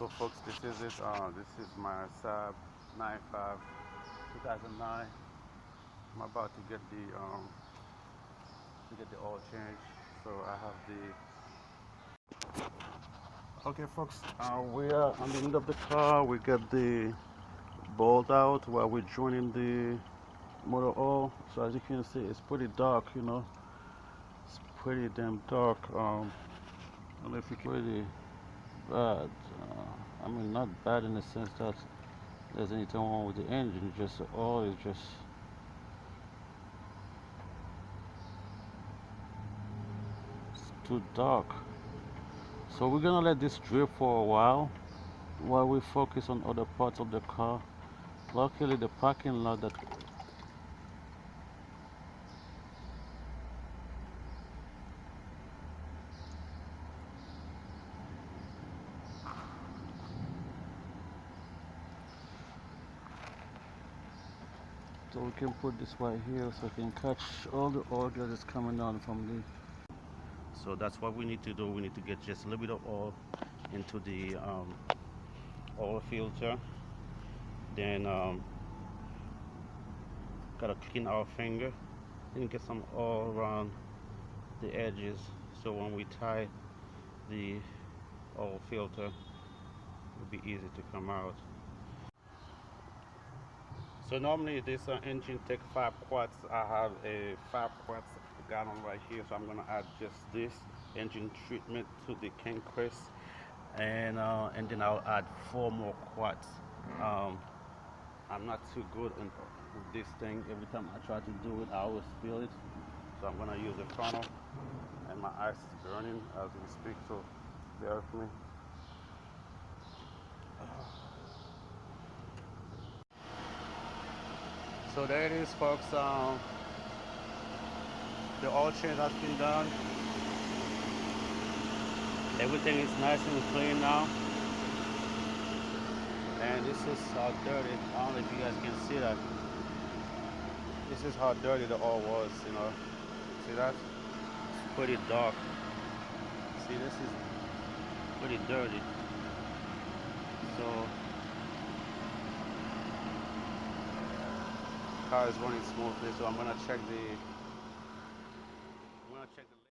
So folks, this is it. This is my Saab 95 2009. I'm about to get the oil change. So I have the. Okay, folks. We are on the end of the car. We got the bolt out while we're joining the motor oil. So as you can see, it's pretty dark. It's pretty damn dark. I don't know if you can really bad. I mean, not bad in the sense that there's anything wrong with the engine. Just the oil is just it's too dark. So we're gonna let this drip for a while we focus on other parts of the car. Luckily, the parking lot that so we can put this right here so we can catch all the oil that is coming down from the. So that's what we need to do. We need to get just a little bit of oil into the oil filter. Then gotta clean our finger and get some oil around the edges, so when we tie the oil filter, it'll be easy to come out. So normally this engine takes 5 quarts. I have a 5 quarts gallon right here, so I'm gonna add just this engine treatment to the King Chris, and then I'll add 4 more quarts. I'm not too good with this thing. Every time I try to do it, I always spill it. So I'm gonna use a funnel, and my eyes is burning as we speak, so bear with me. So there it is, folks. The oil change has been done. Everything is nice and clean now. And this is how dirty, I don't know if you guys can see that. This is how dirty the oil was, See that? It's pretty dark. See, this is pretty dirty. So, car is running smoothly, so I'm gonna check the